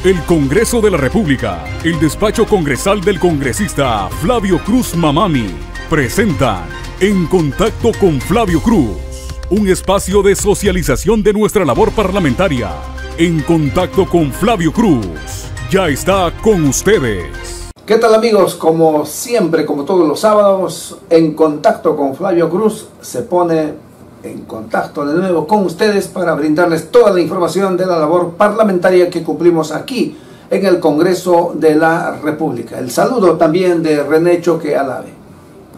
El Congreso de la República, el despacho congresal del congresista Flavio Cruz Mamani, presentan En Contacto con Flavio Cruz, un espacio de socialización de nuestra labor parlamentaria. En Contacto con Flavio Cruz, ya está con ustedes. ¿Qué tal, amigos? Como siempre, como todos los sábados, En Contacto con Flavio Cruz se pone en contacto de nuevo con ustedes para brindarles toda la información de la labor parlamentaria que cumplimos aquí en el Congreso de la República. El saludo también de René Choque Alave.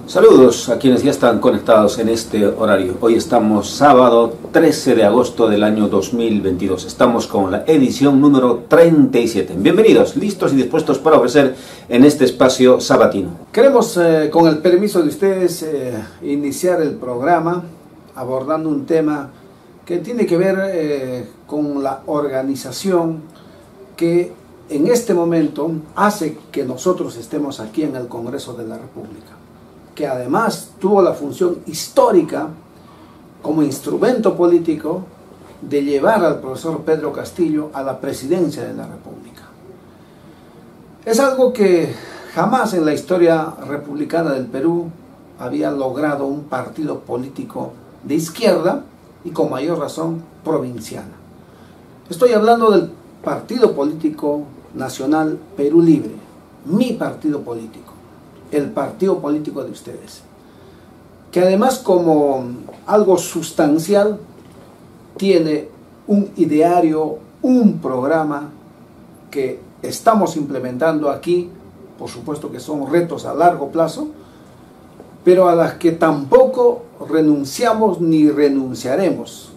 Saludos a quienes ya están conectados en este horario. Hoy estamos sábado 13 de agosto del año 2022. Estamos con la edición número 37. Bienvenidos, listos y dispuestos para ofrecer en este espacio sabatino. Queremos, con el permiso de ustedes, iniciar el programa abordando un tema que tiene que ver con la organización que en este momento hace que nosotros estemos aquí en el Congreso de la República, que además tuvo la función histórica como instrumento político de llevar al profesor Pedro Castillo a la presidencia de la República. Es algo que jamás en la historia republicana del Perú había logrado un partido político de izquierda y con mayor razón provinciana. Estoy hablando del Partido Político Nacional Perú Libre, mi partido político, el partido político de ustedes, que además como algo sustancial tiene un ideario, un programa que estamos implementando aquí, por supuesto que son retos a largo plazo, pero a las que tampoco renunciamos ni renunciaremos,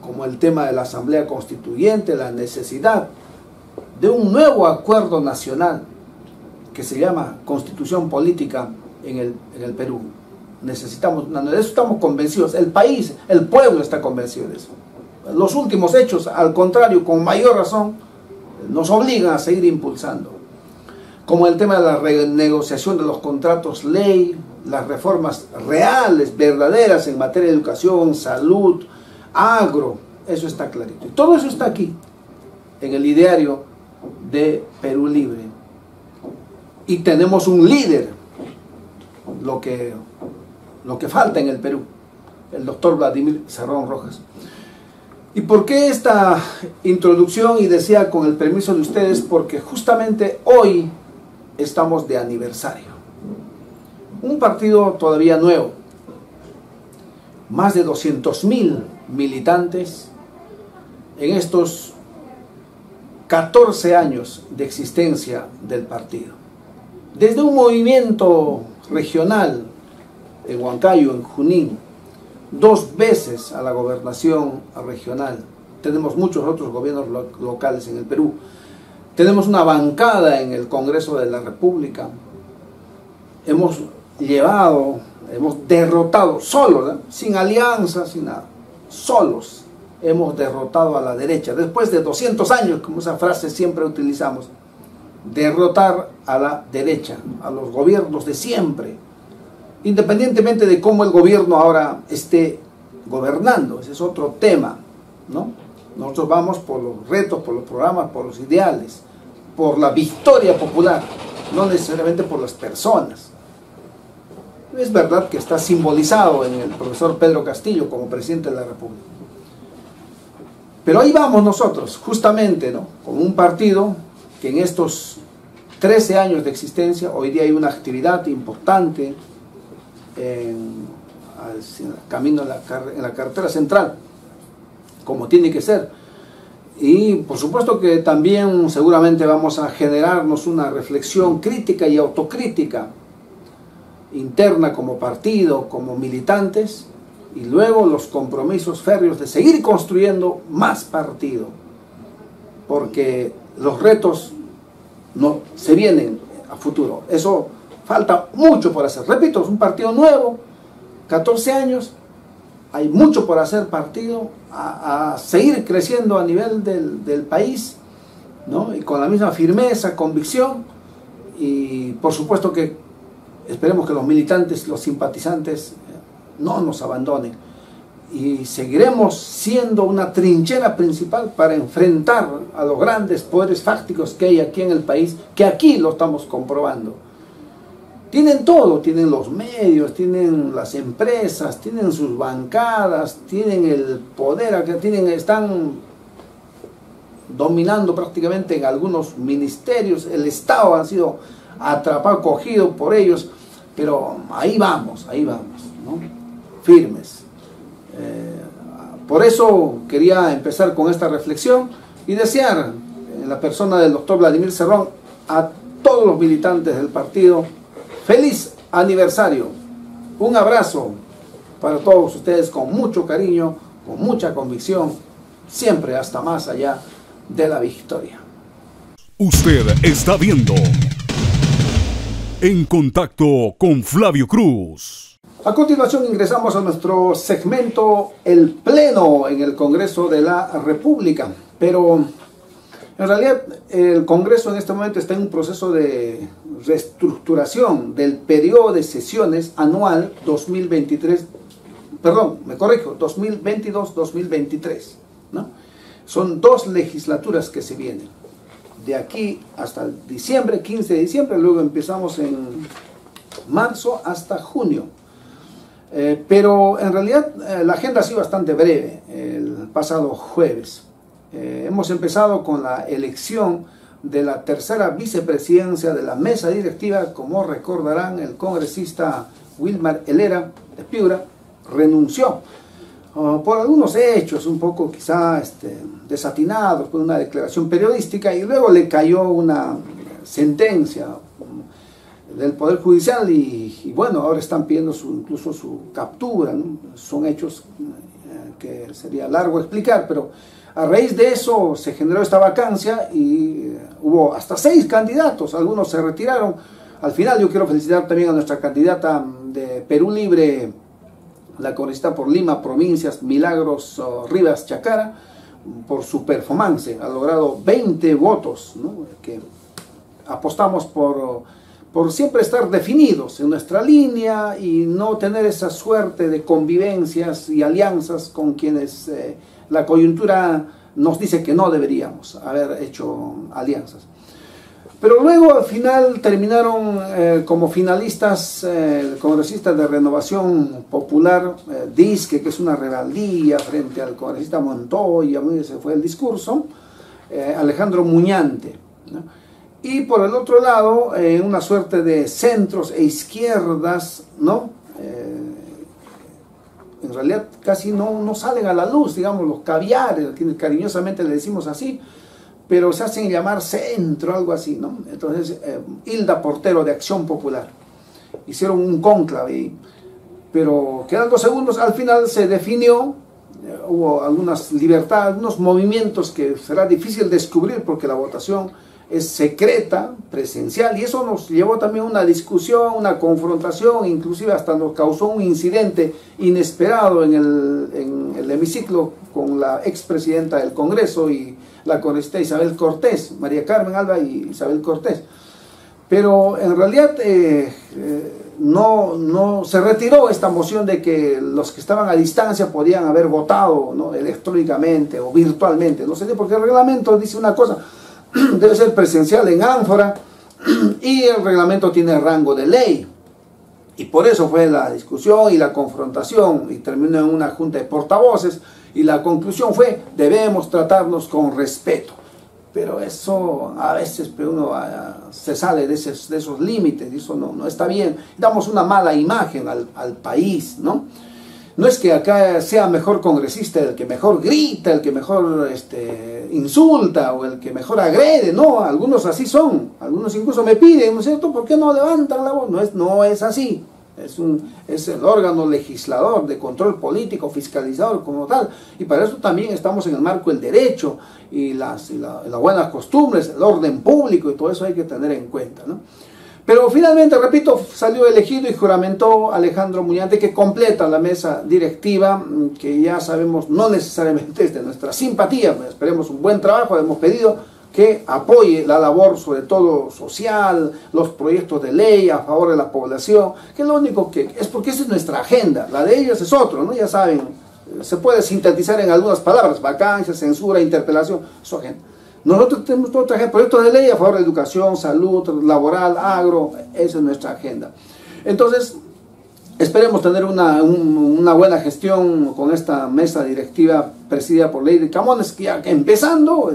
como el tema de la Asamblea Constituyente, la necesidad de un nuevo acuerdo nacional que se llama Constitución Política en el Perú. Necesitamos, de eso estamos convencidos, el país, el pueblo está convencido de eso. Los últimos hechos, al contrario, con mayor razón, nos obligan a seguir impulsando, como el tema de la renegociación de los contratos ley, las reformas reales, verdaderas en materia de educación, salud, agro, eso está clarito. Y todo eso está aquí, en el ideario de Perú Libre. Y tenemos un líder, lo que falta en el Perú, el doctor Vladimir Cerrón Rojas. ¿Y por qué esta introducción? Y decía, con el permiso de ustedes, porque justamente hoy estamos de aniversario. Un partido todavía nuevo, más de 200.000 militantes en estos 14 años de existencia del partido. Desde un movimiento regional en Huancayo, en Junín, 2 veces a la gobernación regional. Tenemos muchos otros gobiernos locales en el Perú. Tenemos una bancada en el Congreso de la República. Hemos derrotado solos, ¿eh? Sin alianza, sin nada, solos hemos derrotado a la derecha, después de 200 años, como esa frase siempre utilizamos, derrotar a la derecha, a los gobiernos de siempre, independientemente de cómo el gobierno ahora esté gobernando. Ese es otro tema, ¿no? Nosotros vamos por los retos, por los programas, por los ideales, por la victoria popular, no necesariamente por las personas. Es verdad que está simbolizado en el profesor Pedro Castillo como presidente de la República. Pero ahí vamos nosotros, justamente, ¿no? Con un partido que en estos 13 años de existencia, hoy día hay una actividad importante en la carretera central, como tiene que ser. Y por supuesto que también seguramente vamos a generarnos una reflexión crítica y autocrítica interna como partido, como militantes, y luego los compromisos férreos de seguir construyendo más partido, porque los retos no se vienen a futuro. Eso falta mucho por hacer. Repito, es un partido nuevo, 14 años, hay mucho por hacer partido, a seguir creciendo a nivel del país, ¿no? Y con la misma firmeza, convicción, y por supuesto que esperemos que los militantes, los simpatizantes no nos abandonen. y seguiremos siendo una trinchera principal para enfrentar a los grandes poderes fácticos que hay aquí en el país, que aquí lo estamos comprobando. Tienen todo, tienen los medios, tienen las empresas, tienen sus bancadas, tienen el poder, están dominando prácticamente en algunos ministerios, el Estado ha sido atrapado, cogido por ellos, pero ahí vamos, ¿no? Firmes. Por eso quería empezar con esta reflexión y desear en la persona del doctor Vladimir Cerrón a todos los militantes del partido feliz aniversario. Un abrazo para todos ustedes con mucho cariño, con mucha convicción, siempre hasta más allá de la victoria. Usted está viendo En Contacto con Flavio Cruz. A continuación ingresamos a nuestro segmento El Pleno en el Congreso de la República, pero en realidad el Congreso en este momento está en un proceso de reestructuración del periodo de sesiones anual 2022-2023, ¿no? Son 2 legislaturas que se vienen, de aquí hasta diciembre, 15 de diciembre, luego empezamos en marzo hasta junio. Pero en realidad la agenda ha sido bastante breve el pasado jueves. Hemos empezado con la elección de la tercera vicepresidencia de la mesa directiva. Como recordarán, el congresista Wilmar Helera de Piura renunció por algunos hechos un poco quizá desatinados, por una declaración periodística, y luego le cayó una sentencia del Poder Judicial y bueno, ahora están pidiendo incluso su captura, ¿no? Son hechos que sería largo explicar, pero a raíz de eso se generó esta vacancia y hubo hasta 6 candidatos, algunos se retiraron. Al final yo quiero felicitar también a nuestra candidata de Perú Libre, la congresista por Lima, Provincias, Milagros Rivas Chacara, por su performance. Ha logrado 20 votos, ¿no? Que apostamos por siempre estar definidos en nuestra línea y no tener esa suerte de convivencias y alianzas con quienes la coyuntura nos dice que no deberíamos haber hecho alianzas. Pero luego al final terminaron como finalistas congresistas de Renovación Popular, DISQUE, que es una rebeldía frente al congresista Montoya, ese fue el discurso, Alejandro Muñante, ¿no? Y por el otro lado, una suerte de centros e izquierdas, ¿no? En realidad casi no salen a la luz, digamos, los caviares, cariñosamente le decimos así, pero se hacen llamar centro, algo así, ¿no? Entonces, Hilda Portero de Acción Popular, hicieron un cónclave, pero quedando segundos, al final se definió, hubo algunas libertades, algunos movimientos que será difícil descubrir porque la votación es secreta, presencial, y eso nos llevó también a una discusión, una confrontación, inclusive hasta nos causó un incidente inesperado en el hemiciclo con la expresidenta del Congreso y la congresista Isabel Cortés, María Carmen Alba y Isabel Cortés. Pero en realidad no se retiró esta moción de que los que estaban a distancia podían haber votado, ¿no? Electrónicamente o virtualmente, no sé, porque el reglamento dice una cosa, debe ser presencial en ánfora, y el reglamento tiene rango de ley, y por eso fue la discusión y la confrontación, y terminó en una junta de portavoces, y la conclusión fue: debemos tratarnos con respeto. Pero eso a veces uno se sale de esos límites, y eso no está bien, damos una mala imagen al país, ¿no? No es que acá sea mejor congresista el que mejor grita, el que mejor insulta o el que mejor agrede, no, algunos así son, algunos incluso me piden, ¿no es cierto?, ¿por qué no levantan la voz? No es así, es el órgano legislador de control político, fiscalizador como tal, y para eso también estamos en el marco del derecho y las buenas costumbres, el orden público, y todo eso hay que tener en cuenta, ¿no? Pero finalmente, repito, salió elegido y juramentó Alejandro Muñante, que completa la mesa directiva, que ya sabemos no necesariamente es de nuestra simpatía, pero esperemos un buen trabajo. Hemos pedido que apoye la labor, sobre todo social, los proyectos de ley a favor de la población, que es lo único que es, porque esa es nuestra agenda, la de ellos es otro, ¿no? Ya saben, se puede sintetizar en algunas palabras: vacancia, censura, interpelación, su agenda. Nosotros tenemos otra agenda, proyectos de ley a favor de educación, salud, laboral, agro, esa es nuestra agenda. Entonces, esperemos tener una buena gestión con esta mesa directiva presidida por Lady Camones, que ya empezando,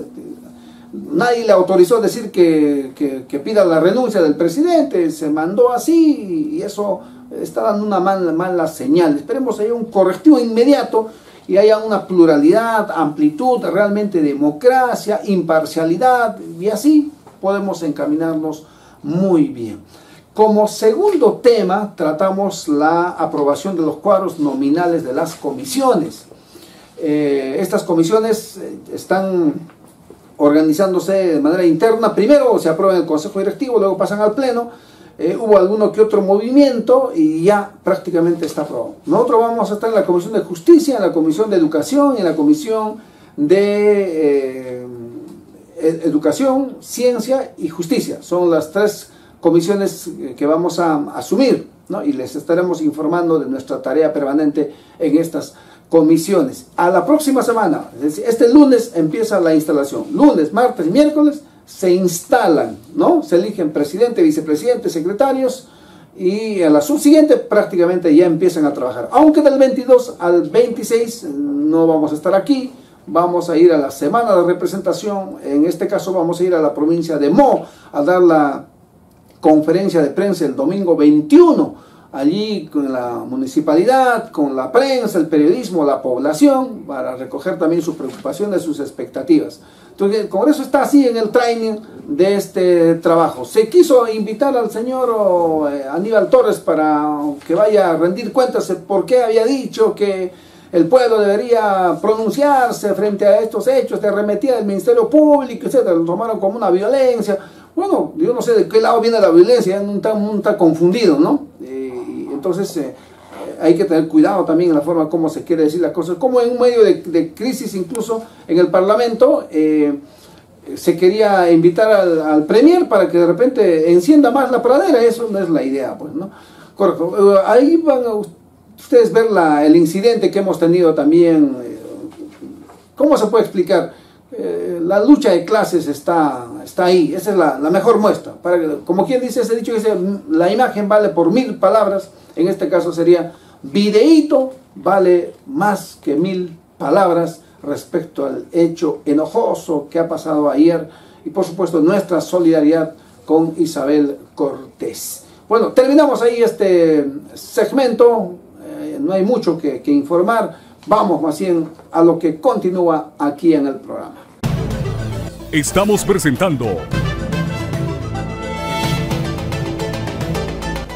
nadie le autorizó a decir que pida la renuncia del presidente, se mandó así y eso está dando una mala señal. Esperemos que haya un correctivo inmediato y haya una pluralidad, amplitud, realmente democracia, imparcialidad, y así podemos encaminarnos muy bien. Como segundo tema, tratamos la aprobación de los cuadros nominales de las comisiones. Estas comisiones están organizándose de manera interna. Primero se aprueba en el Consejo Directivo, luego pasan al Pleno. Hubo alguno que otro movimiento y ya prácticamente está aprobado. Nosotros vamos a estar en la Comisión de Justicia, en la Comisión de Educación y en la Comisión de Educación, Ciencia y Justicia. Son las tres comisiones que vamos a asumir, ¿no? Y les estaremos informando de nuestra tarea permanente en estas comisiones. A la próxima semana, es decir, este lunes empieza la instalación. Lunes, martes y miércoles se instalan, ¿no? Se eligen presidente, vicepresidente, secretarios, y a la subsiguiente prácticamente ya empiezan a trabajar. Aunque del 22 al 26 no vamos a estar aquí, vamos a ir a la semana de representación. En este caso vamos a ir a la provincia de Mo a dar la conferencia de prensa el domingo 21, allí con la municipalidad, con la prensa, el periodismo, la población, para recoger también sus preocupaciones, sus expectativas. Entonces, el Congreso está así en el training de este trabajo. Se quiso invitar al señor Aníbal Torres para que vaya a rendir cuentas de por qué había dicho que el pueblo debería pronunciarse frente a estos hechos de arremetida del Ministerio Público, etc. Lo tomaron como una violencia. Bueno, yo no sé de qué lado viene la violencia, no está confundido, ¿no? Entonces hay que tener cuidado también en la forma como se quiere decir las cosas. Como en un medio de crisis, incluso en el Parlamento, se quería invitar al Premier para que de repente encienda más la pradera. Eso no es la idea, pues, ¿no? Correcto. Ahí van a ustedes ver el incidente que hemos tenido también. ¿Cómo se puede explicar? La lucha de clases está ahí. Esa es la mejor muestra. Como quien dice ese dicho, dice, la imagen vale por 1000 palabras. En este caso sería: videíto vale más que 1000 palabras respecto al hecho enojoso que ha pasado ayer. Y por supuesto nuestra solidaridad con Isabel Cortés. Bueno, terminamos ahí este segmento. No hay mucho que informar. Vamos más bien a lo que continúa aquí en el programa. Estamos presentando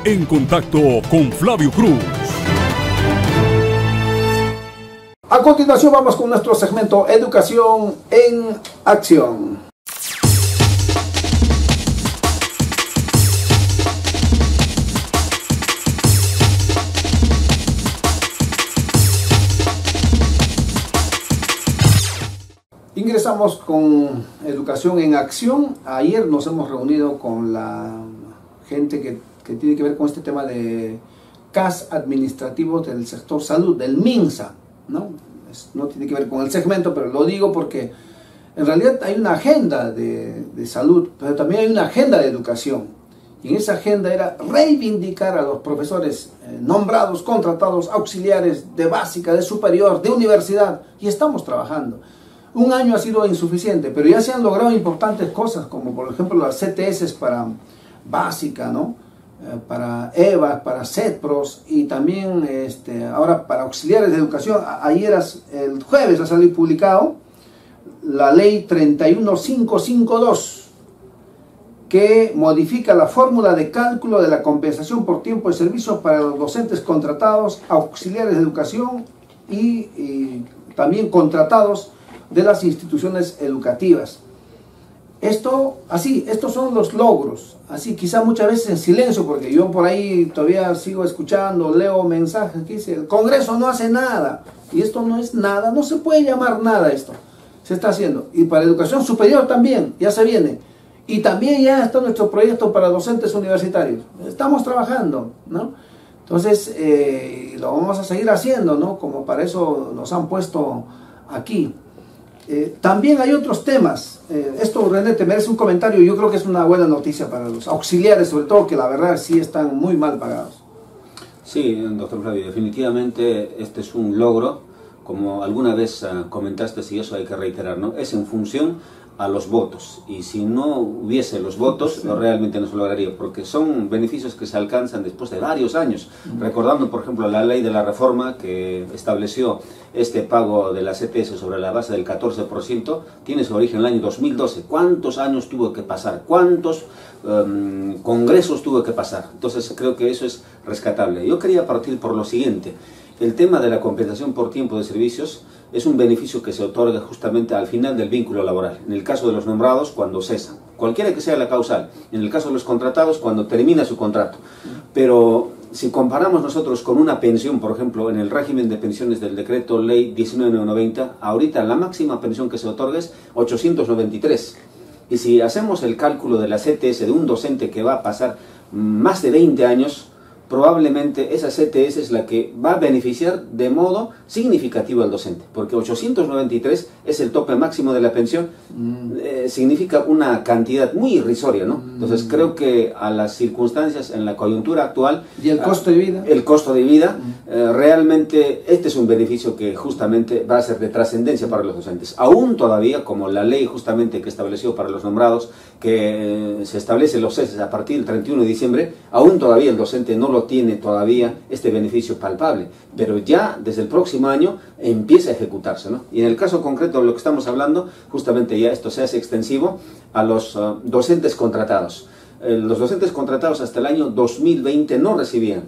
En Contacto con Flavio Cruz. A continuación vamos con nuestro segmento Educación en Acción. Ingresamos con Educación en Acción. Ayer nos hemos reunido con la gente que tiene que ver con este tema de CAS administrativo del sector salud, del MINSA, ¿no? No tiene que ver con el segmento, pero lo digo porque en realidad hay una agenda de salud, pero también hay una agenda de educación. Y en esa agenda era reivindicar a los profesores nombrados, contratados, auxiliares de básica, de superior, de universidad, y estamos trabajando. Un año ha sido insuficiente, pero ya se han logrado importantes cosas, como por ejemplo las CTS para básica, ¿no? Para EVA, para CETPROS, y también ahora para auxiliares de educación. Ayer, el jueves, ha salido publicado la ley 31552, que modifica la fórmula de cálculo de la compensación por tiempo de servicio para los docentes contratados, auxiliares de educación y también contratados de las instituciones educativas. Estos son los logros, así quizá muchas veces en silencio, porque yo por ahí todavía sigo escuchando, leo mensajes que dice, el Congreso no hace nada, y esto no es nada, no se puede llamar nada esto, se está haciendo, y para educación superior también, ya se viene, y también ya está nuestro proyecto para docentes universitarios, estamos trabajando, ¿no? Entonces, lo vamos a seguir haciendo, ¿no? Como para eso nos han puesto aquí. También hay otros temas. Esto, René, te merece un comentario. Yo creo que es una buena noticia para los auxiliares, sobre todo, que la verdad sí están muy mal pagados. Sí, doctor Flavio, definitivamente este es un logro, como alguna vez comentaste, y eso hay que reiterar, ¿no? Es en función a los votos, y si no hubiese los votos, sí, realmente no se lograría, porque son beneficios que se alcanzan después de varios años. Recordando, por ejemplo, la ley de la reforma que estableció este pago de la CTS sobre la base del 14%, tiene su origen en el año 2012. ¿Cuántos años tuvo que pasar? ¿Cuántos congresos tuvo que pasar? Entonces creo que eso es rescatable. Yo quería partir por lo siguiente. El tema de la compensación por tiempo de servicios es un beneficio que se otorga justamente al final del vínculo laboral. En el caso de los nombrados, cuando cesan, cualquiera que sea la causal. En el caso de los contratados, cuando termina su contrato. Pero si comparamos nosotros con una pensión, por ejemplo, en el régimen de pensiones del decreto ley 1990, ahorita la máxima pensión que se otorga es 893. Y si hacemos el cálculo de la CTS de un docente que va a pasar más de 20 años, probablemente esa CTS es la que va a beneficiar de modo significativo al docente, porque 893 es el tope máximo de la pensión, significa una cantidad muy irrisoria, ¿no? Entonces creo que a las circunstancias en la coyuntura actual... ¿Y el costo de vida? El costo de vida, realmente este es un beneficio que justamente va a ser de trascendencia para los docentes. Aún todavía, como la ley justamente que estableció para los nombrados, que se establece los ceses a partir del 31 de diciembre, aún todavía el docente no lo tiene todavía este beneficio palpable, pero ya desde el próximo año empieza a ejecutarse, ¿no? Y en el caso concreto de lo que estamos hablando, justamente ya esto se hace extensivo a los docentes contratados. Los docentes contratados hasta el año 2020 no recibían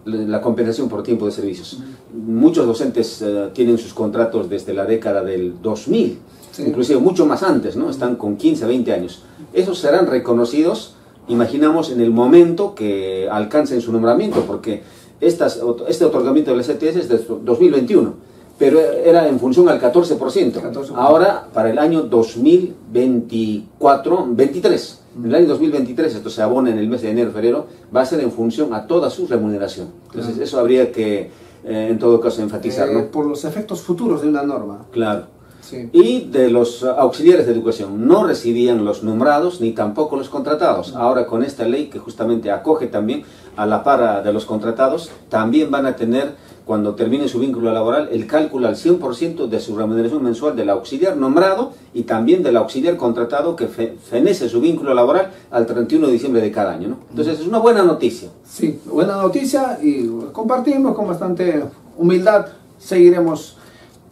la compensación por tiempo de servicios. Muchos docentes tienen sus contratos desde la década del 2000, sí, inclusive mucho más antes, ¿no? Están con 15, 20 años. Esos serán reconocidos, imaginamos, en el momento que alcancen su nombramiento, porque este otorgamiento de la CTS es de 2021, pero era en función al 14%. Ahora, para el año 2023, en el año 2023, esto se abona en el mes de enero, febrero, va a ser en función a toda su remuneración. Entonces, eso habría que, en todo caso, enfatizar, ¿no? Por los efectos futuros de una norma. Claro. Sí. Y de los auxiliares de educación, no recibían los nombrados ni tampoco los contratados. Ahora con esta ley que justamente acoge también a la par de los contratados, también van a tener, cuando termine su vínculo laboral, el cálculo al 100% de su remuneración mensual del auxiliar nombrado y también del auxiliar contratado que fenece su vínculo laboral al 31 de diciembre de cada año, ¿no? Entonces es una buena noticia. Sí, buena noticia, y compartimos con bastante humildad, seguiremos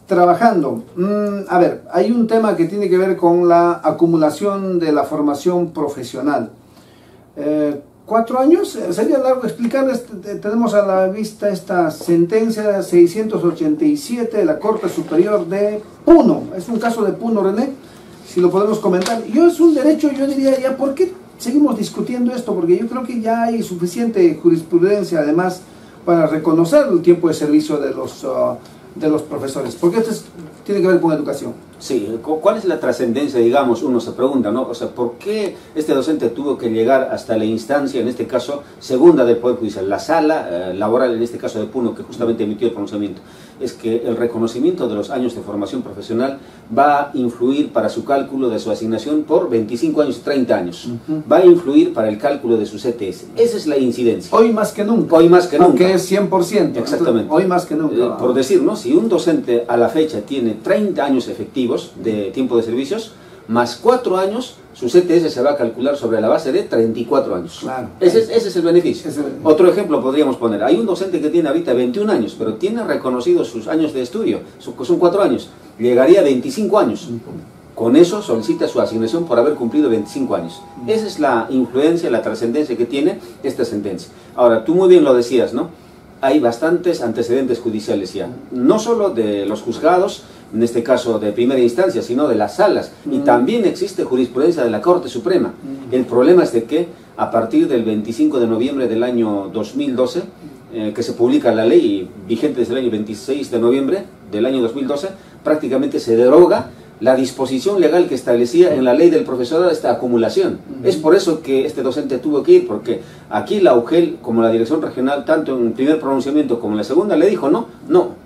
trabajando. A ver, hay un tema que tiene que ver con la acumulación de la formación profesional. 4 años, sería largo explicarles. Tenemos a la vista esta sentencia 687 de la Corte Superior de Puno. Es un caso de Puno, René, si lo podemos comentar. Es un derecho, yo diría, ya, ¿por qué seguimos discutiendo esto? Porque yo creo que ya hay suficiente jurisprudencia, además, para reconocer el tiempo de servicio de los profesores, porque esto tiene que ver con educación. Sí, ¿cuál es la trascendencia, digamos? Uno se pregunta, ¿no? O sea, ¿por qué este docente tuvo que llegar hasta la instancia, en este caso, segunda del Poder Judicial, la sala laboral, en este caso de Puno, que justamente emitió el pronunciamiento? Es que el reconocimiento de los años de formación profesional va a influir para su cálculo de su asignación por 25 años y 30 años. Va a influir para el cálculo de su CTS. Esa es la incidencia. Hoy más que nunca. Hoy más que nunca. Aunque es 100%. Exactamente. Entonces, hoy más que nunca. Por decir, ¿no? Si un docente a la fecha tiene 30 años efectivos de tiempo de servicios, más 4 años, su CTS se va a calcular sobre la base de 34 años. Claro. Ese es el beneficio. Otro ejemplo podríamos poner. Hay un docente que tiene ahorita 21 años, pero tiene reconocidos sus años de estudio, son 4 años. Llegaría a 25 años. Con eso solicita su asignación por haber cumplido 25 años. Esa es la influencia, la trascendencia que tiene esta sentencia. Ahora, tú muy bien lo decías, ¿no? Hay bastantes antecedentes judiciales ya, no solo de los juzgados, en este caso de primera instancia, sino de las salas, y también existe jurisprudencia de la Corte Suprema. El problema es de que a partir del 25 de noviembre del año 2012, que se publica la ley vigente desde el año 26 de noviembre del año 2012, prácticamente se deroga la disposición legal que establecía en la ley del profesorado esta acumulación. Es por eso que este docente tuvo que ir, porque aquí la UGEL, como la dirección regional, tanto en el primer pronunciamiento como en la segunda, le dijo, no,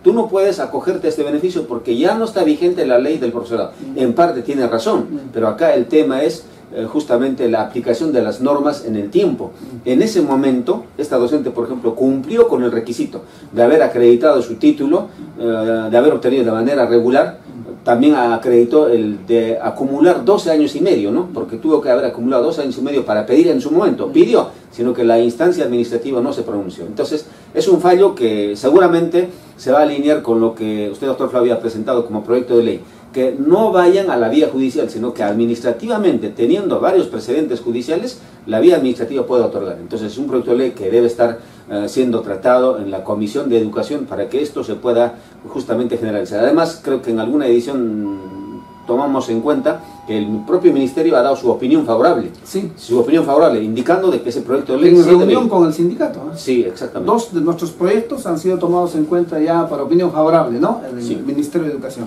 tú no puedes acogerte a este beneficio porque ya no está vigente la ley del profesorado. En parte tiene razón, pero acá el tema es justamente la aplicación de las normas en el tiempo. En ese momento, esta docente, por ejemplo, cumplió con el requisito de haber acreditado su título, de haber obtenido de manera regular. También acreditó el de acumular 12 años y medio, ¿no? Porque tuvo que haber acumulado 12 años y medio para pedir en su momento. Pidió, sino que la instancia administrativa no se pronunció. Entonces, es un fallo que seguramente se va a alinear con lo que usted, doctor Flavio, ha presentado como proyecto de ley. Que no vayan a la vía judicial, sino que administrativamente, teniendo varios precedentes judiciales, la vía administrativa puede otorgar. Entonces es un proyecto de ley que debe estar siendo tratado en la Comisión de Educación para que esto se pueda justamente generalizar. Además, creo que en alguna edición tomamos en cuenta que el propio Ministerio ha dado su opinión favorable. Sí. Su opinión favorable, indicando de que ese proyecto de ley... En reunión con el sindicato, ¿eh? Sí, exactamente. 2 de nuestros proyectos han sido tomados en cuenta ya para opinión favorable, ¿no? El Sí. Ministerio de Educación.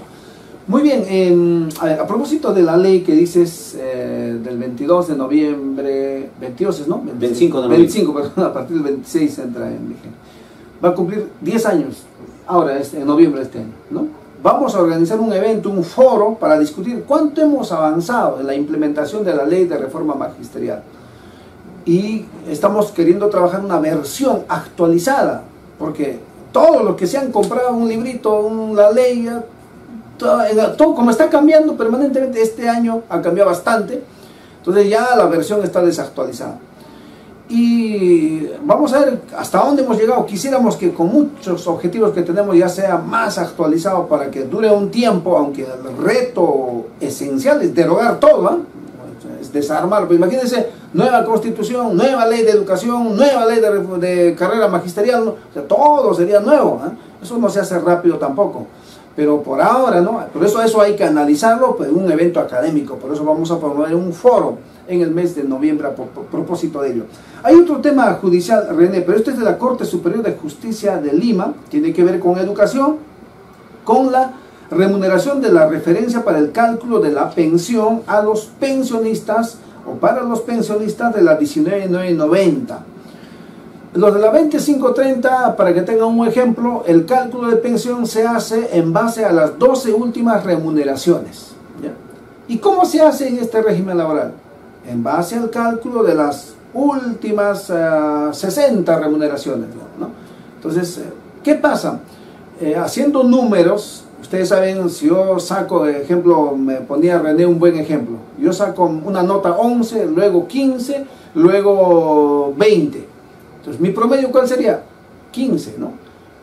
Muy bien, a propósito de la ley que dices del 22 de noviembre, 22, ¿no? 25 de noviembre. 25, perdón, a partir del 26 entra en vigencia. Va a cumplir 10 años, ahora en noviembre de este año, ¿no? Vamos a organizar un evento, un foro, para discutir cuánto hemos avanzado en la implementación de la ley de reforma magisterial. Y estamos queriendo trabajar una versión actualizada, porque todo lo que se han comprado, un librito, la ley, todo como está cambiando permanentemente, este año ha cambiado bastante, entonces ya la versión está desactualizada. Y vamos a ver hasta dónde hemos llegado. Quisiéramos que con muchos objetivos que tenemos ya sea más actualizado para que dure un tiempo, aunque el reto esencial es derogar todo, ¿eh? Es desarmar. Pues imagínense, nueva constitución, nueva ley de educación, nueva ley de carrera magisterial, ¿no? O sea, todo sería nuevo, ¿eh? Eso no se hace rápido tampoco. Pero por ahora, ¿no? Por eso hay que analizarlo, pues, en un evento académico. Por eso vamos a promover un foro en el mes de noviembre a propósito de ello. Hay otro tema judicial, René, pero este es de la Corte Superior de Justicia de Lima, tiene que ver con educación, con la remuneración de la referencia para el cálculo de la pensión a los pensionistas o para los pensionistas de la 19.990. Los de la 2530, para que tengan un ejemplo, el cálculo de pensión se hace en base a las 12 últimas remuneraciones, ¿ya? ¿Y cómo se hace en este régimen laboral? En base al cálculo de las últimas 60 remuneraciones, ¿no? Entonces, ¿qué pasa? Haciendo números, ustedes saben, si yo saco, de ejemplo, me ponía René un buen ejemplo, yo saco una nota 11, luego 15, luego 20. Entonces, ¿mi promedio cuál sería? 15, ¿no?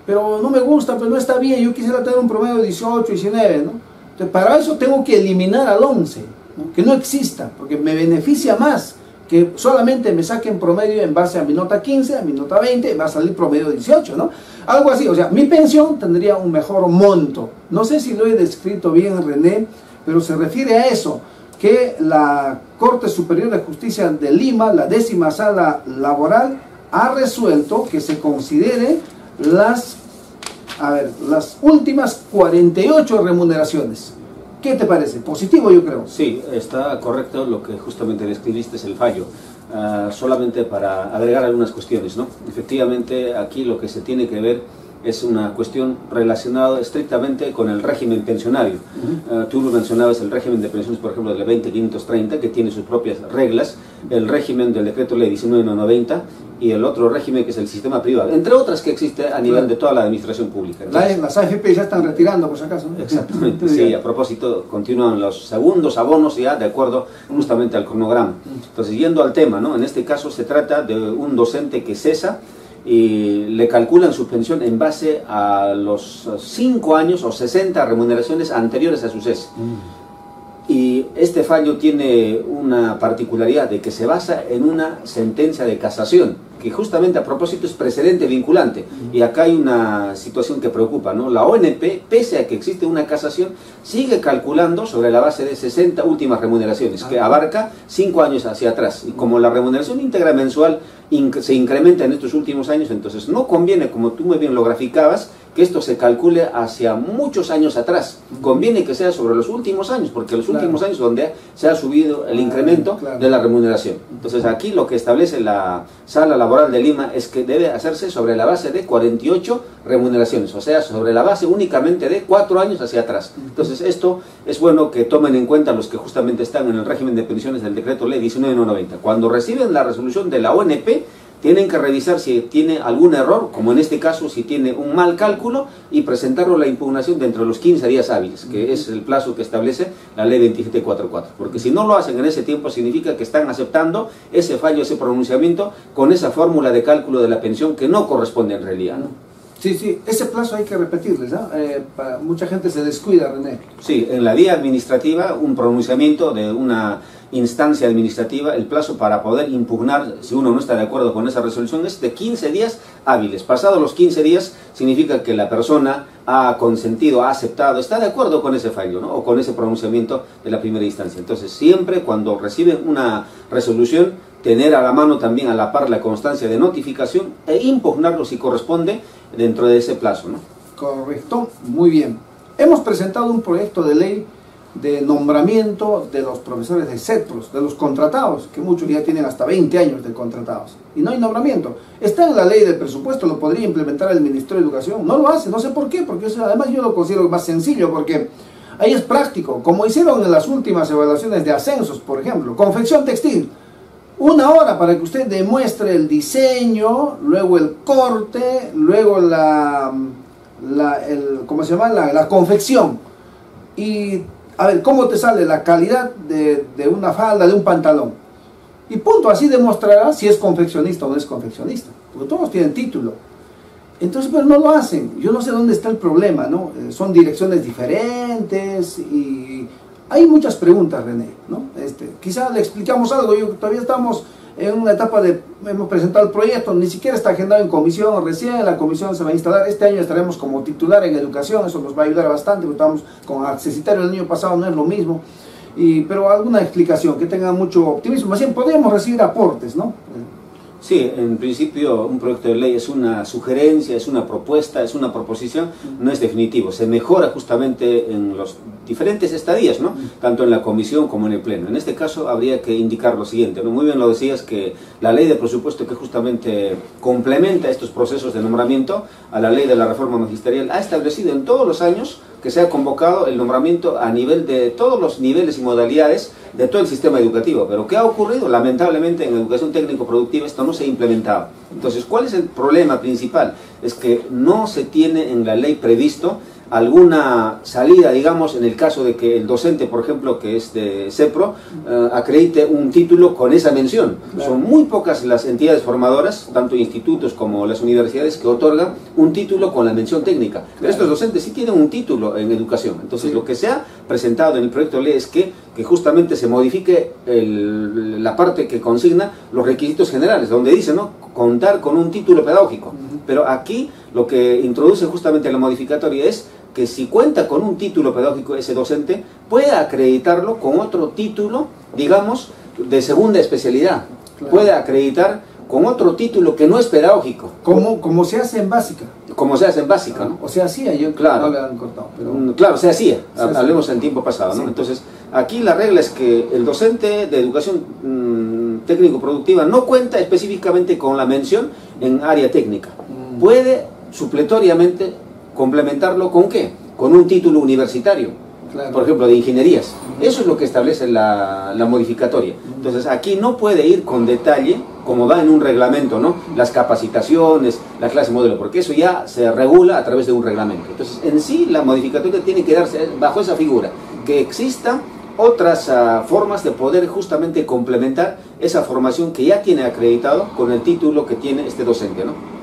Pero no me gusta, pues no está bien, yo quisiera tener un promedio de 18, 19, ¿no? Entonces, para eso tengo que eliminar al 11, ¿no? Que no exista, porque me beneficia más que solamente me saquen promedio en base a mi nota 15, a mi nota 20, va a salir promedio 18, ¿no? Algo así, o sea, mi pensión tendría un mejor monto. No sé si lo he descrito bien, René, pero se refiere a eso, que la Corte Superior de Justicia de Lima, la 10ª Sala Laboral, ha resuelto que se considere las últimas 48 remuneraciones. ¿Qué te parece? Positivo, yo creo. Sí, está correcto lo que justamente describiste, es el fallo. Solamente para agregar algunas cuestiones, ¿no? Efectivamente, aquí lo que se tiene que ver es una cuestión relacionada estrictamente con el régimen pensionario. Tú lo mencionabas, el régimen de pensiones, por ejemplo, de la 20530, que tiene sus propias reglas, el régimen del decreto ley 1990 y el otro régimen que es el sistema privado, entre otras que existe a nivel de toda la administración pública. Entonces, las AFP ya están retirando, por si acaso, ¿no? Exactamente, sí, a propósito, continúan los segundos abonos ya de acuerdo justamente al cronograma. Entonces, yendo al tema, ¿no? En este caso se trata de un docente que cesa y le calculan su pensión en base a los 5 años o 60 remuneraciones anteriores a su cese. Y este fallo tiene una particularidad de que se basa en una sentencia de casación, que justamente a propósito es precedente vinculante. Y acá hay una situación que preocupa, ¿no? La ONP, pese a que existe una casación, sigue calculando sobre la base de 60 últimas remuneraciones, que abarca 5 años hacia atrás. Y como la remuneración íntegra mensual se incrementa en estos últimos años, entonces no conviene, como tú muy bien lo graficabas, que esto se calcule hacia muchos años atrás. Conviene que sea sobre los últimos años, porque los últimos años donde se ha subido el incremento de la remuneración. Entonces aquí lo que establece la Sala Laboral de Lima es que debe hacerse sobre la base de 48 remuneraciones, o sea, sobre la base únicamente de 4 años hacia atrás. Entonces esto es bueno que tomen en cuenta los que justamente están en el régimen de pensiones del decreto ley 19190. Cuando reciben la resolución de la ONP, tienen que revisar si tiene algún error, como en este caso si tiene un mal cálculo, y presentarlo a la impugnación dentro de los 15 días hábiles, que es el plazo que establece la ley 2744. Porque si no lo hacen en ese tiempo, significa que están aceptando ese fallo, ese pronunciamiento, con esa fórmula de cálculo de la pensión que no corresponde en realidad, ¿no? Sí, ese plazo hay que repetirles, ¿no? Mucha gente se descuida, René. Sí, en la vía administrativa, un pronunciamiento de una instancia administrativa, el plazo para poder impugnar, si uno no está de acuerdo con esa resolución, es de 15 días hábiles. Pasados los 15 días, significa que la persona ha consentido, ha aceptado, está de acuerdo con ese fallo, ¿no? O con ese pronunciamiento de la primera instancia. Entonces, siempre cuando reciben una resolución, tener a la mano también a la par la constancia de notificación e impugnarlo si corresponde dentro de ese plazo, ¿no? Correcto, muy bien. Hemos presentado un proyecto de ley de nombramiento de los profesores de CETPROS, de los contratados, que muchos ya tienen hasta 20 años de contratados, y no hay nombramiento. Está en la ley del presupuesto, lo podría implementar el Ministerio de Educación, no lo hace, no sé por qué, porque eso, además yo lo considero más sencillo, porque ahí es práctico, como hicieron en las últimas evaluaciones de ascensos, por ejemplo, confección textil, 1 hora para que usted demuestre el diseño, luego el corte, luego ¿cómo se llama? La confección, y a ver, ¿cómo te sale la calidad de una falda, de un pantalón? Y punto, así demostrará si es confeccionista o no es confeccionista, porque todos tienen título. Entonces, pero no lo hacen. Yo no sé dónde está el problema, ¿no? Son direcciones diferentes y hay muchas preguntas, René, ¿no? Quizá le explicamos algo, todavía estamos en una etapa hemos presentado el proyecto, ni siquiera está agendado en comisión, recién en la comisión se va a instalar. Este año estaremos como titular en educación, eso nos va a ayudar bastante, porque estamos con accesitario el año pasado, no es lo mismo, pero alguna explicación, que tenga mucho optimismo, más bien podemos recibir aportes, ¿no? Sí, en principio un proyecto de ley es una sugerencia, es una propuesta, es una proposición, no es definitivo, se mejora justamente en los diferentes estadías, ¿no? Tanto en la comisión como en el pleno. En este caso habría que indicar lo siguiente, ¿no? Muy bien lo decías, que la ley de presupuesto, que justamente complementa estos procesos de nombramiento a la ley de la reforma magisterial, ha establecido en todos los años que se ha convocado el nombramiento a nivel de todos los niveles y modalidades de todo el sistema educativo. Pero ¿qué ha ocurrido? Lamentablemente en educación técnico-productiva esto no se ha implementado. Entonces, ¿cuál es el problema principal? Es que no se tiene en la ley previsto alguna salida, digamos, en el caso de que el docente, por ejemplo, que es de CEPRO, acredite un título con esa mención. Claro. Son muy pocas las entidades formadoras, tanto institutos como las universidades, que otorgan un título con la mención técnica. Claro. Pero estos docentes sí tienen un título en educación. Entonces, lo que se ha presentado en el proyecto de ley es que justamente se modifique la parte que consigna los requisitos generales, donde dice, ¿no?, contar con un título pedagógico. Pero aquí lo que introduce justamente la modificatoria es que si cuenta con un título pedagógico ese docente, pueda acreditarlo con otro título, digamos, de segunda especialidad. Claro. Puede acreditar con otro título que no es pedagógico. Como se hace en básica. Como se hace en básica, ¿no? O se hacía, yo claro, no le han cortado. Pero... Claro, se hacía, hablemos en tiempo pasado, ¿no? Sí. Entonces, aquí la regla es que el docente de educación técnico-productiva no cuenta específicamente con la mención en área técnica. Puede supletoriamente complementarlo ¿con qué? Con un título universitario, claro, por ejemplo, de ingenierías. Eso es lo que establece la modificatoria. Entonces, aquí no puede ir con detalle, como va en un reglamento, ¿no?, las capacitaciones, la clase modelo, porque eso ya se regula a través de un reglamento. Entonces, en sí, la modificatoria tiene que darse bajo esa figura, que existan otras formas de poder justamente complementar esa formación que ya tiene acreditado con el título que tiene este docente, ¿no?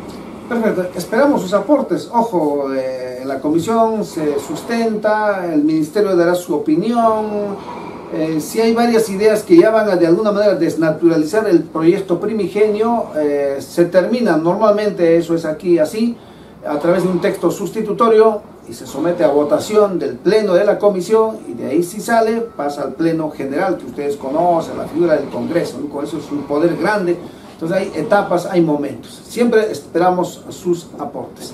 Perfecto, esperamos sus aportes. Ojo, en la comisión se sustenta, el ministerio dará su opinión, Si hay varias ideas que ya van a de alguna manera desnaturalizar el proyecto primigenio, se termina, normalmente eso es aquí así, a través de un texto sustitutorio y se somete a votación del pleno de la comisión y de ahí si sale pasa al pleno general que ustedes conocen, la figura del Congreso, ¿no? Con eso es un poder grande, entonces hay etapas, hay momentos, siempre esperamos sus aportes.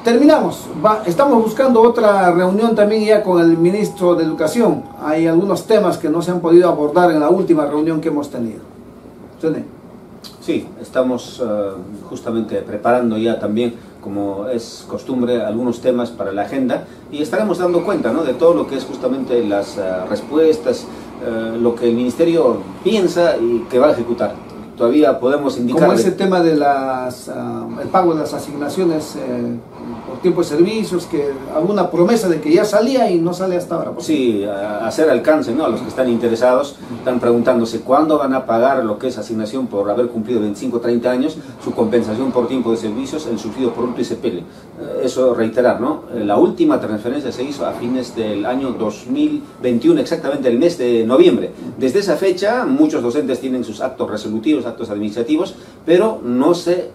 Terminamos, estamos buscando otra reunión también ya con el ministro de Educación. Hay algunos temas que no se han podido abordar en la última reunión que hemos tenido. ¿Entiende? Sí, estamos justamente preparando ya también, como es costumbre, algunos temas para la agenda y estaremos dando cuenta, ¿no?, de todo lo que es justamente las respuestas, lo que el Ministerio piensa y que va a ejecutar. Todavía podemos indicar... Como ese tema de el pago de las asignaciones por tiempo de servicios, que alguna promesa de que ya salía y no sale hasta ahora. Sí, hacer alcance, ¿no?, a los que están interesados, están preguntándose cuándo van a pagar lo que es asignación por haber cumplido 25 o 30 años, su compensación por tiempo de servicios, el subsidio por otro ICPL. Eso reiterar, ¿no? La última transferencia se hizo a fines del año 2021, exactamente el mes de noviembre. Desde esa fecha muchos docentes tienen sus actos resolutivos, actos administrativos, pero no se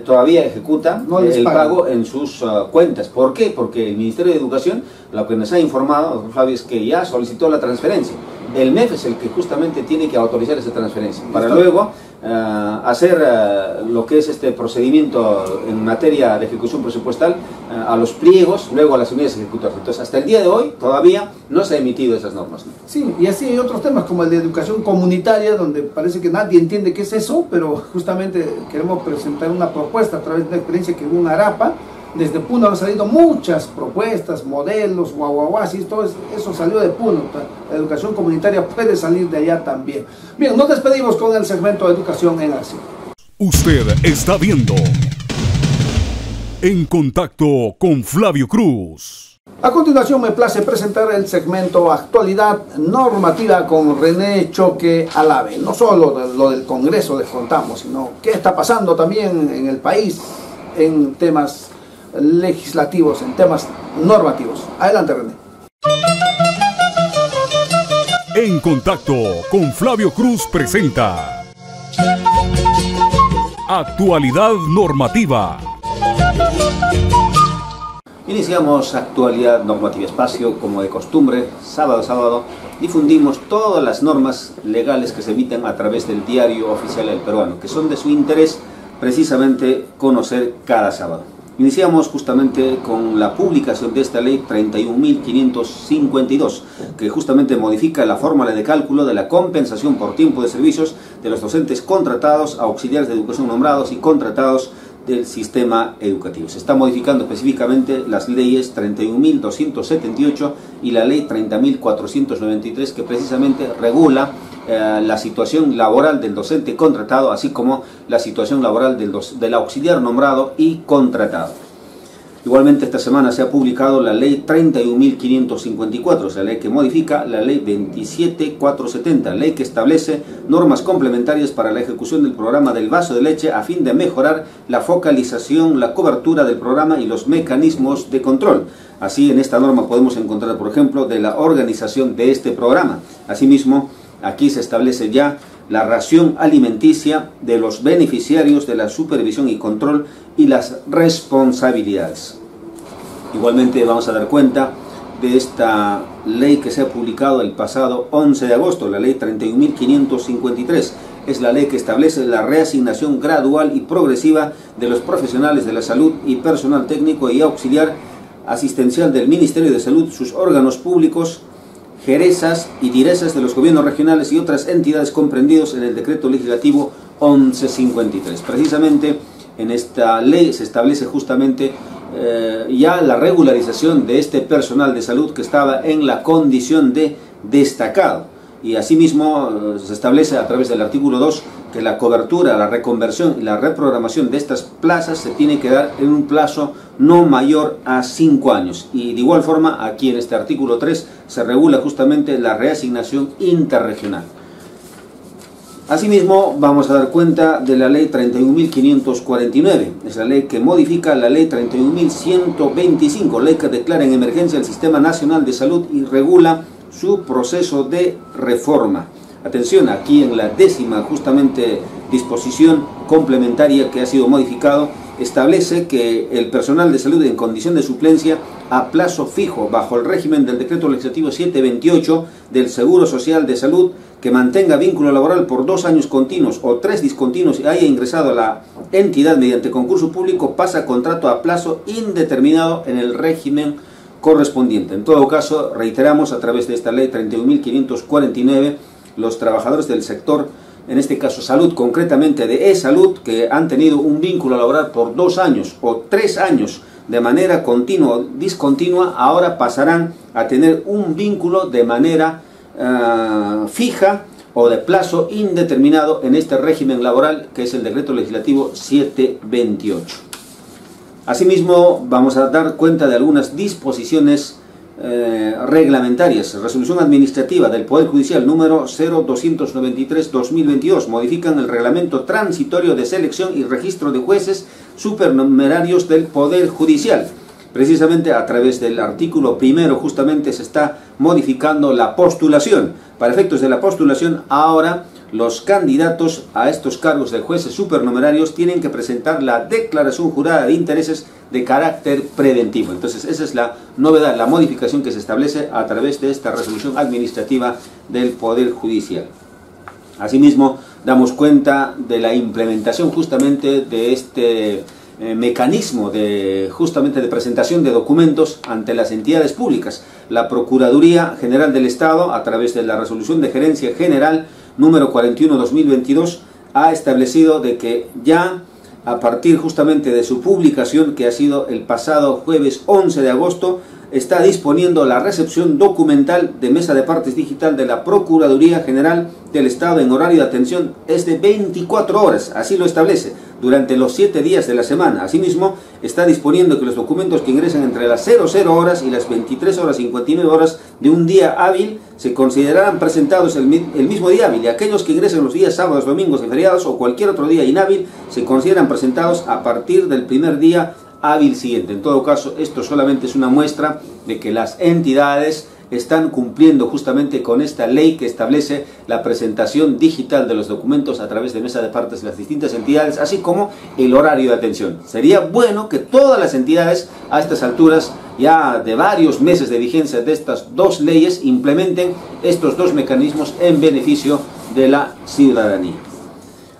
todavía ejecuta el pago en sus cuentas. ¿Por qué? Porque el Ministerio de Educación, lo que nos ha informado, Flavio, es que ya solicitó la transferencia. El MEF es el que justamente tiene que autorizar esa transferencia, para luego hacer lo que es este procedimiento en materia de ejecución presupuestal a los pliegos, luego a las unidades ejecutoras. Entonces, hasta el día de hoy todavía no se han emitido esas normas, ¿no? Sí, y así hay otros temas como el de educación comunitaria, donde parece que nadie entiende qué es eso, pero justamente queremos presentar una propuesta a través de una experiencia que hubo en Arapa. Desde Puno han salido muchas propuestas, modelos, guaguaguas, y todo eso salió de Puno. La educación comunitaria puede salir de allá también. Bien, nos despedimos con el segmento de Educación en Acción. Usted está viendo En Contacto con Flavio Cruz. A continuación me place presentar el segmento Actualidad Normativa con René Choque Alave. No solo lo del Congreso les contamos, sino qué está pasando también en el país en temas legislativos, en temas normativos. Adelante, René. En Contacto con Flavio Cruz presenta Actualidad Normativa. Iniciamos Actualidad Normativa, espacio como de costumbre, sábado a sábado, difundimos todas las normas legales que se emiten a través del Diario Oficial del Peruano, que son de su interés precisamente conocer cada sábado. Iniciamos justamente con la publicación de esta ley 31.552, que justamente modifica la fórmula de cálculo de la compensación por tiempo de servicios de los docentes contratados, auxiliares de educación nombrados y contratados del sistema educativo. Se está modificando específicamente las leyes 31.278 y la ley 30.493, que precisamente regula la situación laboral del docente contratado, así como la situación laboral del auxiliar nombrado y contratado. Igualmente esta semana se ha publicado la ley 31.554, la ley que modifica la ley 27.470, ley que establece normas complementarias para la ejecución del programa del vaso de leche a fin de mejorar la focalización, la cobertura del programa y los mecanismos de control. Así, en esta norma podemos encontrar, por ejemplo, de la organización de este programa. Asimismo, aquí se establece ya la ración alimenticia de los beneficiarios de la supervisión y control y las responsabilidades. Igualmente vamos a dar cuenta de esta ley que se ha publicado el pasado 11 de agosto, la ley 31.553. Es la ley que establece la reasignación gradual y progresiva de los profesionales de la salud y personal técnico y auxiliar asistencial del Ministerio de Salud, sus órganos públicos, jerezas y diresas de los gobiernos regionales y otras entidades comprendidos en el decreto legislativo 1153. Precisamente en esta ley se establece justamente ya la regularización de este personal de salud que estaba en la condición de destacado. Y asimismo se establece a través del artículo 2 que la cobertura, la reconversión y la reprogramación de estas plazas se tiene que dar en un plazo no mayor a 5 años. Y de igual forma aquí en este artículo 3 se regula justamente la reasignación interregional. Asimismo vamos a dar cuenta de la ley 31.549, es la ley que modifica la ley 31.125, ley que declara en emergencia el Sistema Nacional de Salud y regula su proceso de reforma. Atención, aquí en la 10ª justamente disposición complementaria que ha sido modificado, establece que el personal de salud en condición de suplencia a plazo fijo bajo el régimen del decreto legislativo 728 del Seguro Social de Salud, que mantenga vínculo laboral por 2 años continuos o 3 discontinuos y haya ingresado a la entidad mediante concurso público, pasa a contrato a plazo indeterminado en el régimen correspondiente. En todo caso, reiteramos a través de esta ley 31.549, los trabajadores del sector, en este caso salud, concretamente de e-salud, que han tenido un vínculo laboral por 2 años o 3 años de manera continua o discontinua, ahora pasarán a tener un vínculo de manera fija o de plazo indeterminado en este régimen laboral, que es el decreto legislativo 728. Asimismo, vamos a dar cuenta de algunas disposiciones reglamentarias. Resolución administrativa del Poder Judicial número 0293-2022 modifican el reglamento transitorio de selección y registro de jueces supernumerarios del Poder Judicial. Precisamente a través del artículo primero justamente se está modificando la postulación. Para efectos de la postulación, ahora los candidatos a estos cargos de jueces supernumerarios tienen que presentar la declaración jurada de intereses de carácter preventivo. Entonces esa es la novedad, la modificación que se establece a través de esta resolución administrativa del Poder Judicial. Asimismo, damos cuenta de la implementación justamente de este mecanismo de presentación de documentos ante las entidades públicas. La Procuraduría General del Estado, a través de la resolución de gerencia general número 41/2022, ha establecido de que ya a partir justamente de su publicación, que ha sido el pasado jueves 11 de agosto, está disponiendo la recepción documental de mesa de partes digital de la Procuraduría General del Estado en horario de atención es de 24 horas, así lo establece, durante los 7 días de la semana. Asimismo, está disponiendo que los documentos que ingresen entre las 00 horas y las 23 horas 59 horas de un día hábil se considerarán presentados el mismo día hábil, y aquellos que ingresen los días sábados, domingos y feriados o cualquier otro día inhábil se consideran presentados a partir del primer día hábil siguiente. En todo caso, esto solamente es una muestra de que las entidades están cumpliendo justamente con esta ley que establece la presentación digital de los documentos a través de mesa de partes de las distintas entidades, así como el horario de atención. Sería bueno que todas las entidades a estas alturas, ya de varios meses de vigencia de estas dos leyes, implementen estos dos mecanismos en beneficio de la ciudadanía.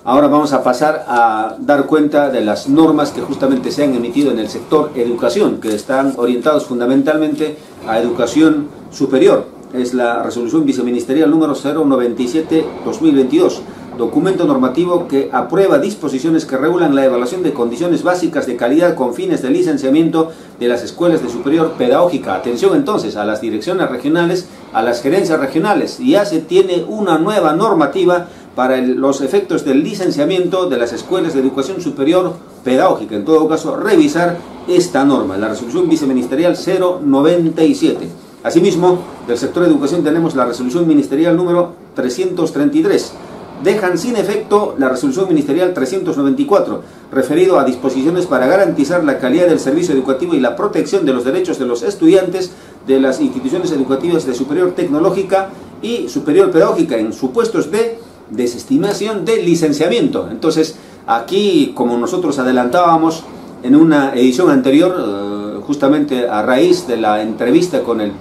Ahora vamos a pasar a dar cuenta de las normas que justamente se han emitido en el sector educación, que están orientados fundamentalmente a educación superior. Es la resolución viceministerial número 097/2022, documento normativo que aprueba disposiciones que regulan la evaluación de condiciones básicas de calidad con fines de licenciamiento de las escuelas de superior pedagógica. Atención entonces a las direcciones regionales, a las gerencias regionales. Ya se tiene una nueva normativa para los efectos del licenciamiento de las escuelas de educación superior pedagógica. En todo caso, revisar esta norma, la resolución viceministerial 097. Asimismo, del sector de educación tenemos la resolución ministerial número 333. Dejan sin efecto la resolución ministerial 394, referido a disposiciones para garantizar la calidad del servicio educativo y la protección de los derechos de los estudiantes de las instituciones educativas de superior tecnológica y superior pedagógica en supuestos de desestimación de licenciamiento. Entonces, aquí, como nosotros adelantábamos en una edición anterior, justamente a raíz de la entrevista con el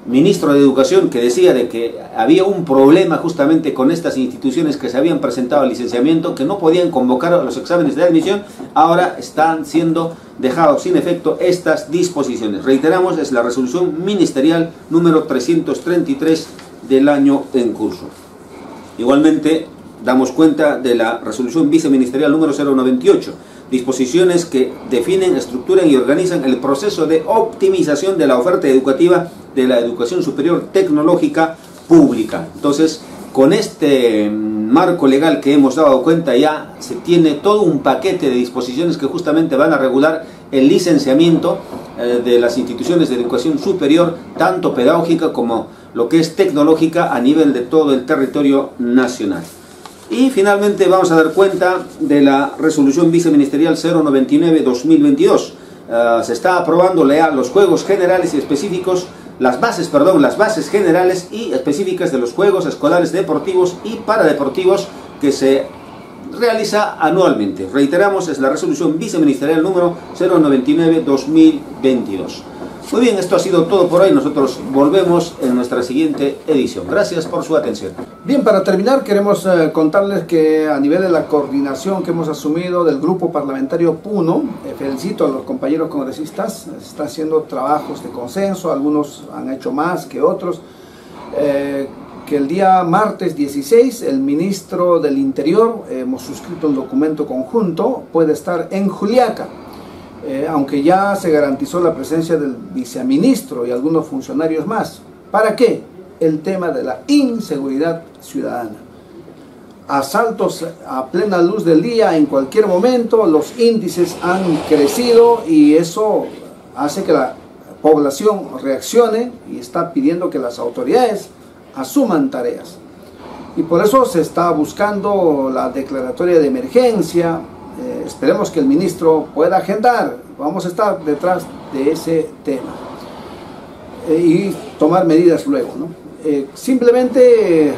ministro de Educación, que decía de que había un problema justamente con estas instituciones que se habían presentado al licenciamiento, que no podían convocar a los exámenes de admisión, ahora están siendo dejados sin efecto estas disposiciones. Reiteramos, es la resolución ministerial número 333 del año en curso. Igualmente, damos cuenta de la resolución viceministerial número 098, disposiciones que definen, estructuran y organizan el proceso de optimización de la oferta educativa de la educación superior tecnológica pública. Entonces, con este marco legal que hemos dado cuenta, ya se tiene todo un paquete de disposiciones que justamente van a regular el licenciamiento de las instituciones de educación superior, tanto pedagógica como lo que es tecnológica, a nivel de todo el territorio nacional. Y finalmente vamos a dar cuenta de la resolución viceministerial 099/2022. Se está aprobando los juegos generales y específicos las bases generales y específicas de los Juegos Escolares Deportivos y Paradeportivos que se realiza anualmente. Reiteramos, es la resolución viceministerial número 099-2022. Muy bien, esto ha sido todo por hoy. Nosotros volvemos en nuestra siguiente edición. Gracias por su atención. Bien, para terminar queremos contarles que a nivel de la coordinación que hemos asumido del grupo parlamentario Puno, felicito a los compañeros congresistas, se está haciendo trabajos de consenso, algunos han hecho más que otros, que el día martes 16 el ministro del Interior, hemos suscrito un documento conjunto, puede estar en Juliaca. Aunque ya se garantizó la presencia del viceministro y algunos funcionarios más. ¿Para qué? El tema de la inseguridad ciudadana. Asaltos a plena luz del día en cualquier momento, los índices han crecido y eso hace que la población reaccione y está pidiendo que las autoridades asuman tareas. Y por eso se está buscando la declaratoria de emergencia. Esperemos que el ministro pueda agendar, vamos a estar detrás de ese tema y tomar medidas luego, ¿no? Simplemente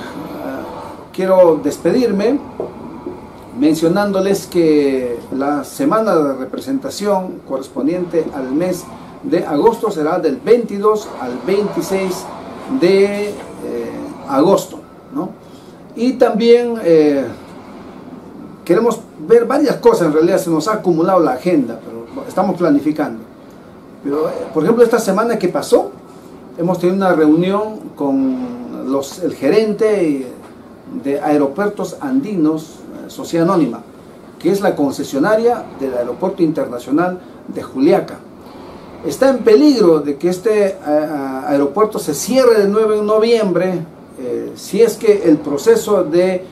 quiero despedirme mencionándoles que la semana de representación correspondiente al mes de agosto será del 22 al 26 de agosto, ¿no? Y también queremos ver varias cosas, en realidad se nos ha acumulado la agenda, pero estamos planificando. Pero, por ejemplo, esta semana que pasó, hemos tenido una reunión con el gerente de Aeropuertos Andinos, Sociedad Anónima, que es la concesionaria del Aeropuerto Internacional de Juliaca. Está en peligro de que este aeropuerto se cierre de nuevo en noviembre, si es que el proceso de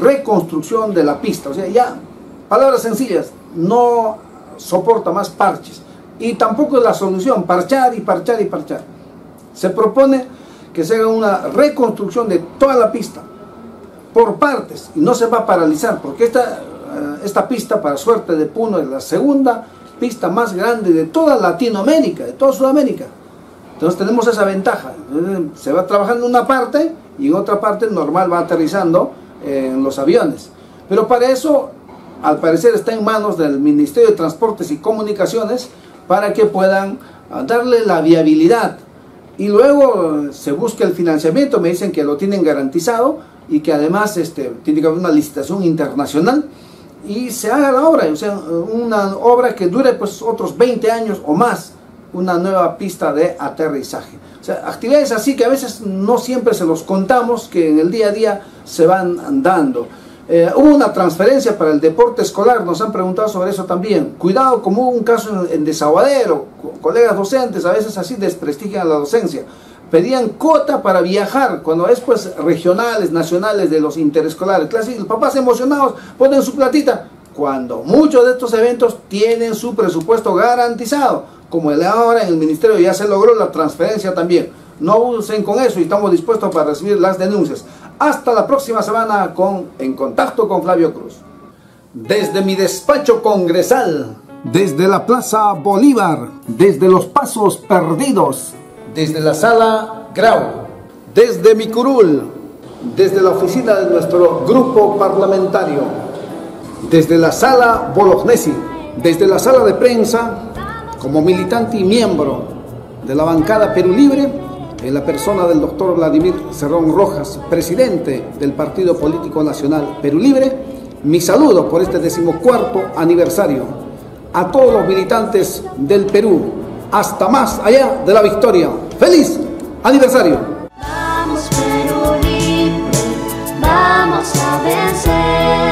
reconstrucción de la pista, o sea, ya, palabras sencillas, no soporta más parches, y tampoco es la solución, parchar y parchar y parchar. Se propone que se haga una reconstrucción de toda la pista, por partes, y no se va a paralizar, porque esta pista, para suerte de Puno, es la segunda pista más grande de toda Latinoamérica, de toda Sudamérica. Entonces tenemos esa ventaja, se va trabajando en una parte, y en otra parte normal va aterrizando en los aviones. Pero para eso, al parecer, está en manos del Ministerio de Transportes y Comunicaciones para que puedan darle la viabilidad. Y luego se busca el financiamiento, me dicen que lo tienen garantizado y que además tiene que haber una licitación internacional y se haga la obra, o sea, una obra que dure pues otros 20 años o más, una nueva pista de aterrizaje. O sea, actividades así que a veces no siempre se los contamos, que en el día a día se van dando. Hubo una transferencia para el deporte escolar, nos han preguntado sobre eso también. Cuidado, como hubo un caso en Desaguadero, colegas docentes a veces así desprestigian a la docencia. Pedían cuota para viajar, cuando es pues regionales, nacionales de los interescolares. Los papás emocionados ponen su platita, cuando muchos de estos eventos tienen su presupuesto garantizado. Como ahora en el ministerio ya se logró la transferencia también. No usen con eso y estamos dispuestos para recibir las denuncias. Hasta la próxima semana En Contacto con Flavio Cruz. Desde mi despacho congresal, desde la Plaza Bolívar, desde los Pasos Perdidos, desde la Sala Grau, desde mi curul, desde la oficina de nuestro grupo parlamentario, desde la Sala Bolognesi, desde la sala de prensa, como militante y miembro de la bancada Perú Libre, en la persona del doctor Vladimir Cerrón Rojas, presidente del Partido Político Nacional Perú Libre, mi saludo por este 14º aniversario a todos los militantes del Perú, hasta más allá de la victoria. ¡Feliz aniversario! Vamos Perú Libre, vamos a vencer.